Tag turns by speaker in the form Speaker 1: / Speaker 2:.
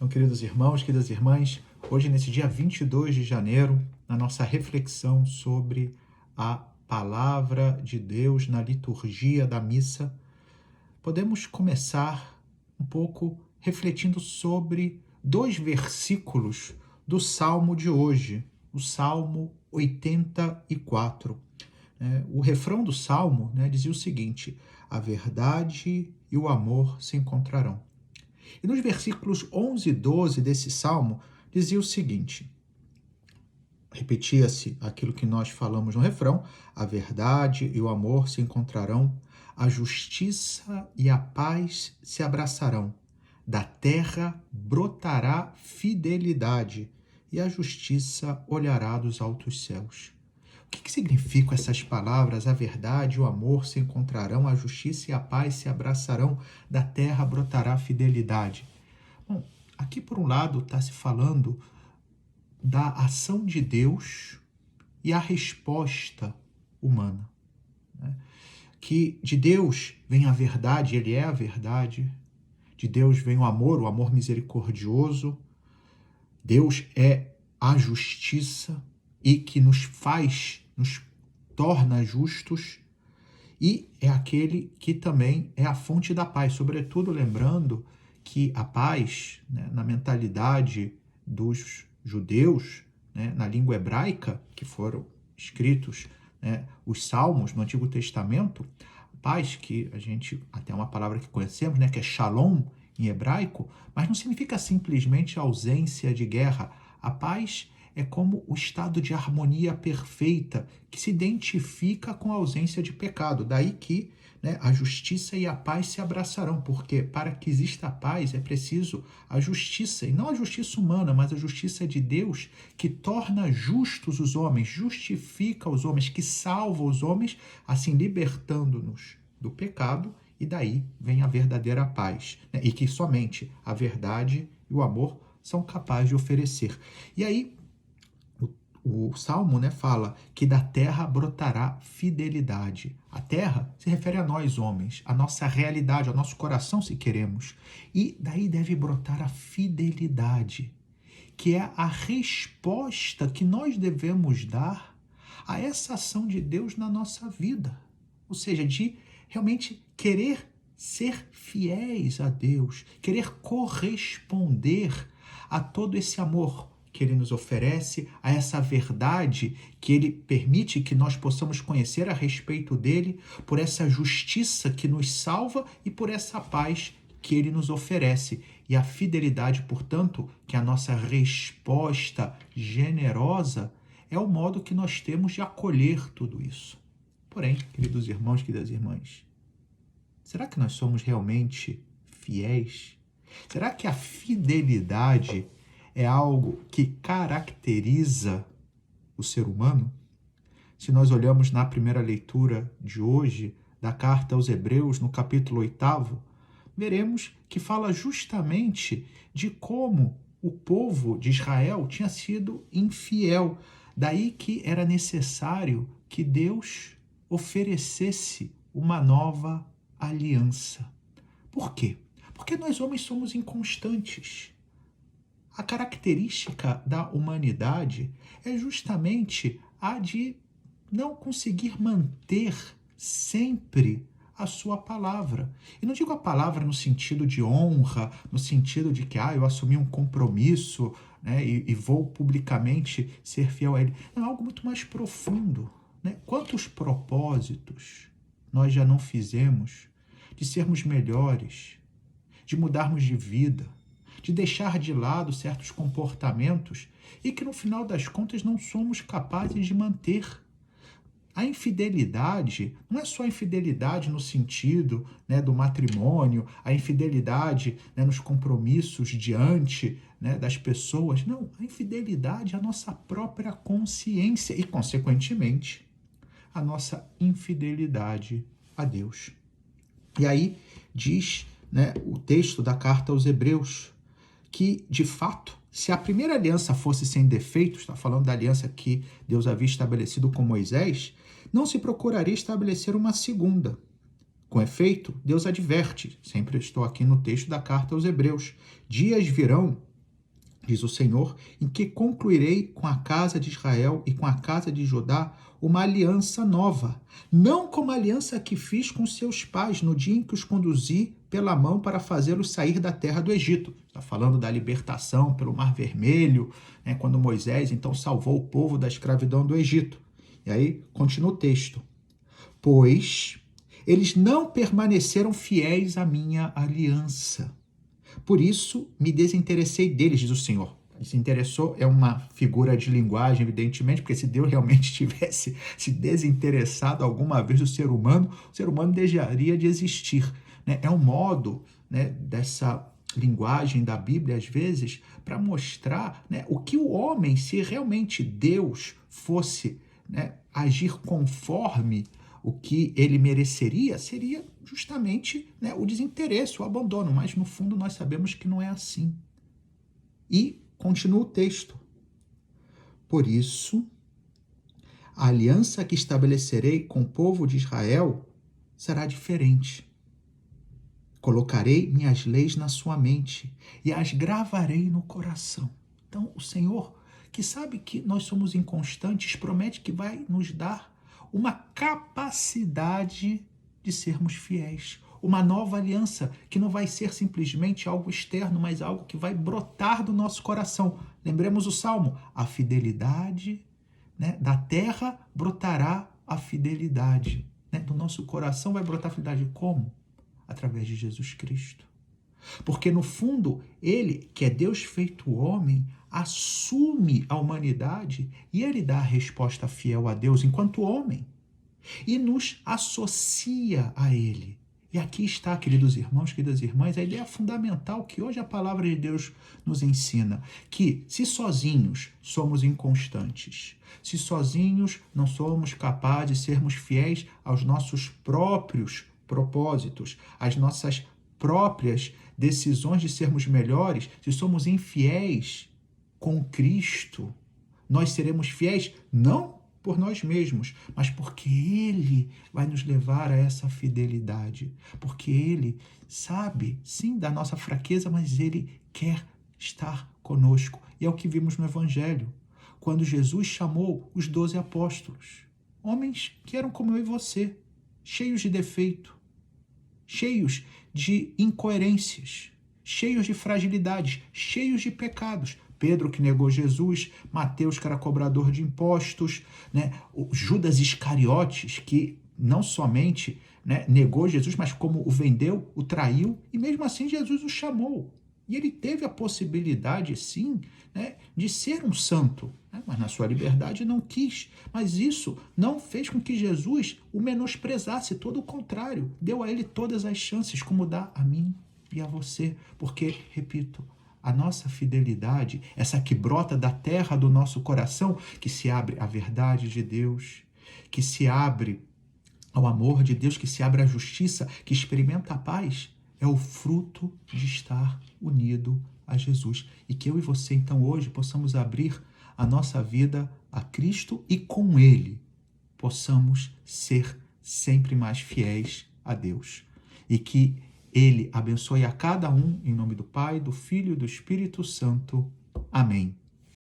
Speaker 1: Então, queridos irmãos, queridas irmãs, hoje, nesse dia 22 de janeiro, na nossa reflexão sobre a palavra de Deus na liturgia da missa, podemos começar um pouco refletindo sobre dois versículos do Salmo de hoje, o Salmo 84. O refrão do Salmo dizia o seguinte: a verdade e o amor se encontrarão. E nos versículos 11 e 12 desse Salmo, dizia o seguinte, repetia-se aquilo que nós falamos no refrão: a verdade e o amor se encontrarão, a justiça e a paz se abraçarão, da terra brotará fidelidade e a justiça olhará dos altos céus. O que significam essas palavras? A verdade e o amor se encontrarão, a justiça e a paz se abraçarão, da terra brotará fidelidade. Bom, aqui por um lado está se falando da ação de Deus e a resposta humana. Que de Deus vem a verdade, Ele é a verdade. De Deus vem o amor misericordioso. Deus é a justiça e que nos torna justos, e é aquele que também é a fonte da paz, sobretudo lembrando que a paz, na mentalidade dos judeus, na língua hebraica, que foram escritos os salmos no Antigo Testamento, paz, que a gente, até uma palavra que conhecemos, que é shalom em hebraico, mas não significa simplesmente ausência de guerra. A paz é como o estado de harmonia perfeita que se identifica com a ausência de pecado. Daí que a justiça e a paz se abraçarão, porque para que exista a paz é preciso a justiça, e não a justiça humana, mas a justiça de Deus, que torna justos os homens, justifica os homens, que salva os homens, assim libertando-nos do pecado, e daí vem a verdadeira paz, e que somente a verdade e o amor são capazes de oferecer. E aí, o Salmo fala que da terra brotará fidelidade. A terra se refere a nós, homens, a nossa realidade, ao nosso coração, se queremos. E daí deve brotar a fidelidade, que é a resposta que nós devemos dar a essa ação de Deus na nossa vida. Ou seja, de realmente querer ser fiéis a Deus, querer corresponder a todo esse amor que Ele nos oferece, a essa verdade que Ele permite que nós possamos conhecer a respeito dEle, por essa justiça que nos salva e por essa paz que Ele nos oferece. E a fidelidade, portanto, que é a nossa resposta generosa, é o modo que nós temos de acolher tudo isso. Porém, queridos irmãos, queridas irmãs, será que nós somos realmente fiéis? Será que a fidelidade é algo que caracteriza o ser humano? Se nós olhamos na primeira leitura de hoje, da carta aos Hebreus, no capítulo 8, veremos que fala justamente de como o povo de Israel tinha sido infiel. Daí que era necessário que Deus oferecesse uma nova aliança. Por quê? Porque nós homens somos inconstantes. A característica da humanidade é justamente a de não conseguir manter sempre a sua palavra. E não digo a palavra no sentido de honra, no sentido de que eu assumi um compromisso e vou publicamente ser fiel a ele. Não, é algo muito mais profundo. Quantos propósitos nós já não fizemos de sermos melhores, de mudarmos de vida, de deixar de lado certos comportamentos e que no final das contas não somos capazes de manter. A infidelidade não é só a infidelidade no sentido do matrimônio, a infidelidade nos compromissos diante das pessoas. Não, a infidelidade é a nossa própria consciência e, consequentemente, a nossa infidelidade a Deus. E aí diz o texto da carta aos Hebreus que, de fato, se a primeira aliança fosse sem defeitos, está falando da aliança que Deus havia estabelecido com Moisés, não se procuraria estabelecer uma segunda. Com efeito, Deus adverte, sempre estou aqui no texto da carta aos Hebreus, dias virão diz o Senhor, em que concluirei com a casa de Israel e com a casa de Judá uma aliança nova, não como a aliança que fiz com seus pais no dia em que os conduzi pela mão para fazê-los sair da terra do Egito. Está falando da libertação pelo Mar Vermelho, né, quando Moisés então salvou o povo da escravidão do Egito. E aí continua o texto. Pois eles não permaneceram fiéis à minha aliança. Por isso me desinteressei deles, diz o Senhor. Desinteressou é uma figura de linguagem, evidentemente, porque se Deus realmente tivesse se desinteressado alguma vez do ser humano, o ser humano deixaria de existir. Né? É um modo, né, dessa linguagem da Bíblia, às vezes, para mostrar, né, o que o homem, se realmente Deus fosse, né, agir conforme o que ele mereceria, seria justamente, né, o desinteresse, o abandono, mas no fundo nós sabemos que não é assim. E continua o texto. Por isso, a aliança que estabelecerei com o povo de Israel será diferente. Colocarei minhas leis na sua mente e as gravarei no coração. Então, o Senhor, que sabe que nós somos inconstantes, promete que vai nos dar uma capacidade de sermos fiéis. Uma nova aliança que não vai ser simplesmente algo externo, mas algo que vai brotar do nosso coração. Lembremos o Salmo, a fidelidade, né, da terra brotará a fidelidade. Né? Do nosso coração vai brotar a fidelidade. Como? Através de Jesus Cristo. Porque no fundo, ele, que é Deus feito homem, assume a humanidade e ele dá a resposta fiel a Deus enquanto homem e nos associa a ele. E aqui está, queridos irmãos, queridas irmãs, a ideia fundamental que hoje a palavra de Deus nos ensina, que se sozinhos somos inconstantes, se sozinhos não somos capazes de sermos fiéis aos nossos próprios propósitos, às nossas próprias decisões de sermos melhores, se somos infiéis com Cristo, nós seremos fiéis não por nós mesmos, mas porque Ele vai nos levar a essa fidelidade. Porque Ele sabe, sim, da nossa fraqueza, mas Ele quer estar conosco. E é o que vimos no Evangelho, quando Jesus chamou os 12 apóstolos, homens que eram como eu e você, cheios de defeito, cheios de incoerências, cheios de fragilidades, cheios de pecados. Pedro, que negou Jesus, Mateus, que era cobrador de impostos, né? O Judas Iscariotes, que não somente, né, negou Jesus, mas como o vendeu, o traiu, e mesmo assim Jesus o chamou. E ele teve a possibilidade, sim, né, de ser um santo, né, mas na sua liberdade não quis. Mas isso não fez com que Jesus o menosprezasse, todo o contrário, deu a ele todas as chances, como dá a mim e a você, porque, repito, a nossa fidelidade, essa que brota da terra do nosso coração, que se abre à verdade de Deus, que se abre ao amor de Deus, que se abre à justiça, que experimenta a paz, é o fruto de estar unido a Jesus. E que eu e você, então, hoje, possamos abrir a nossa vida a Cristo e com Ele possamos ser sempre mais fiéis a Deus. E que Ele abençoe a cada um, em nome do Pai, do Filho e do Espírito Santo. Amém.